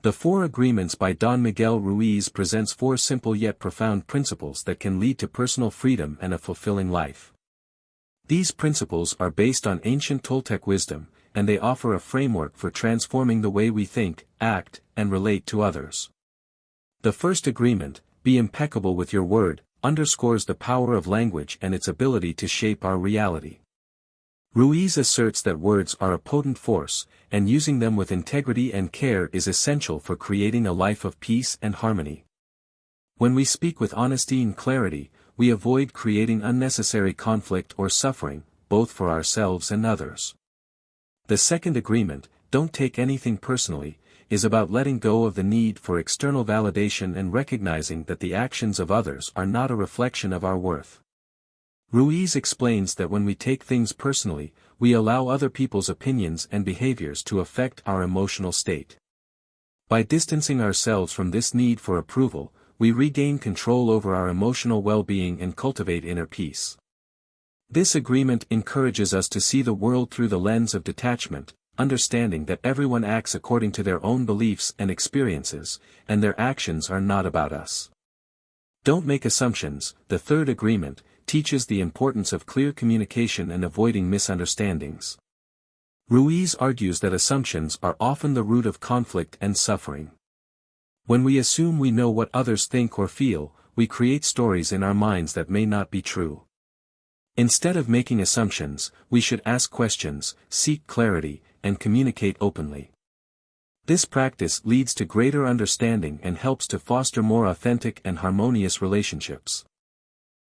The Four Agreements by Don Miguel Ruiz presents four simple yet profound principles that can lead to personal freedom and a fulfilling life. These principles are based on ancient Toltec wisdom, and they offer a framework for transforming the way we think, act, and relate to others. The first agreement, be impeccable with your word, underscores the power of language and its ability to shape our reality. Ruiz asserts that words are a potent force, and using them with integrity and care is essential for creating a life of peace and harmony. When we speak with honesty and clarity, we avoid creating unnecessary conflict or suffering, both for ourselves and others. The second agreement, don't take anything personally, is about letting go of the need for external validation and recognizing that the actions of others are not a reflection of our worth. Ruiz explains that when we take things personally, we allow other people's opinions and behaviors to affect our emotional state. By distancing ourselves from this need for approval, we regain control over our emotional well-being and cultivate inner peace. This agreement encourages us to see the world through the lens of detachment, understanding that everyone acts according to their own beliefs and experiences, and their actions are not about us. Don't make assumptions. The third agreement teaches the importance of clear communication and avoiding misunderstandings. Ruiz argues that assumptions are often the root of conflict and suffering. When we assume we know what others think or feel, we create stories in our minds that may not be true. Instead of making assumptions, we should ask questions, seek clarity, and communicate openly. This practice leads to greater understanding and helps to foster more authentic and harmonious relationships.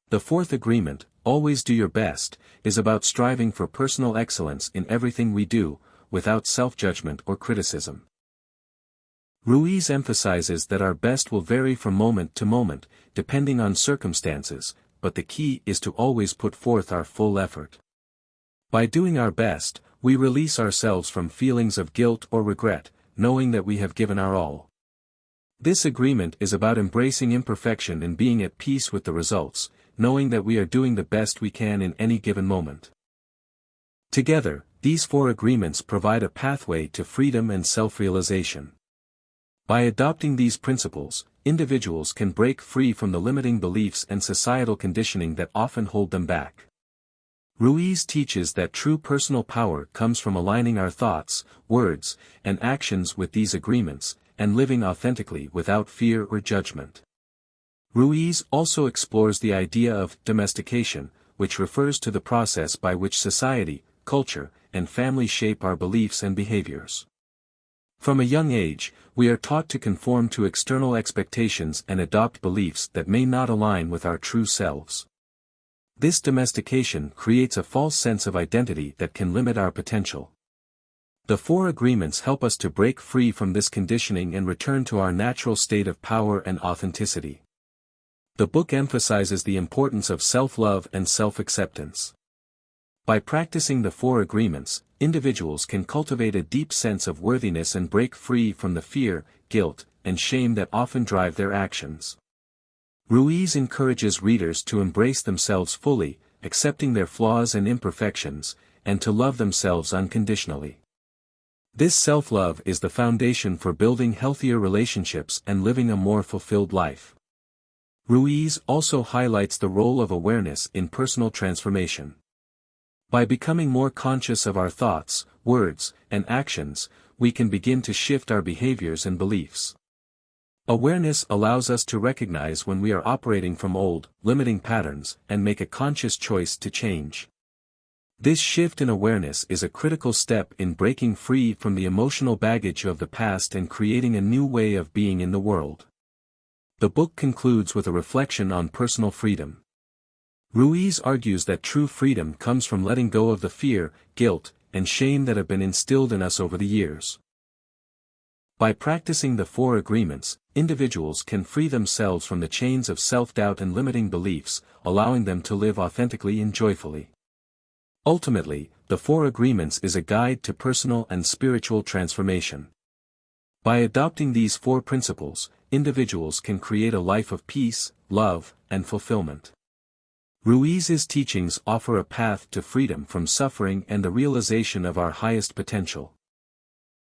The fourth agreement, always do your best, is about striving for personal excellence in everything we do, without self-judgment or criticism. Ruiz emphasizes that our best will vary from moment to moment, depending on circumstances, but the key is to always put forth our full effort. By doing our best, we release ourselves from feelings of guilt or regret, knowing that we have given our all. This agreement is about embracing imperfection and being at peace with the results, knowing that we are doing the best we can in any given moment. Together, these four agreements provide a pathway to freedom and self-realization. By adopting these principles, individuals can break free from the limiting beliefs and societal conditioning that often hold them back. Ruiz teaches that true personal power comes from aligning our thoughts, words, and actions with these agreements, and living authentically without fear or judgment. Ruiz also explores the idea of domestication, which refers to the process by which society, culture, and family shape our beliefs and behaviors. From a young age, we are taught to conform to external expectations and adopt beliefs that may not align with our true selves. This domestication creates a false sense of identity that can limit our potential. The four agreements help us to break free from this conditioning and return to our natural state of power and authenticity. The book emphasizes the importance of self-love and self-acceptance. By practicing the four agreements, individuals can cultivate a deep sense of worthiness and break free from the fear, guilt, and shame that often drive their actions. Ruiz encourages readers to embrace themselves fully, accepting their flaws and imperfections, and to love themselves unconditionally. This self-love is the foundation for building healthier relationships and living a more fulfilled life. Ruiz also highlights the role of awareness in personal transformation. By becoming more conscious of our thoughts, words, and actions, we can begin to shift our behaviors and beliefs. Awareness allows us to recognize when we are operating from old, limiting patterns, and make a conscious choice to change. This shift in awareness is a critical step in breaking free from the emotional baggage of the past and creating a new way of being in the world. The book concludes with a reflection on personal freedom. Ruiz argues that true freedom comes from letting go of the fear, guilt, and shame that have been instilled in us over the years. By practicing the four agreements, individuals can free themselves from the chains of self-doubt and limiting beliefs, allowing them to live authentically and joyfully. Ultimately, the four agreements is a guide to personal and spiritual transformation. By adopting these four principles, individuals can create a life of peace, love, and fulfillment. Ruiz's teachings offer a path to freedom from suffering and the realization of our highest potential.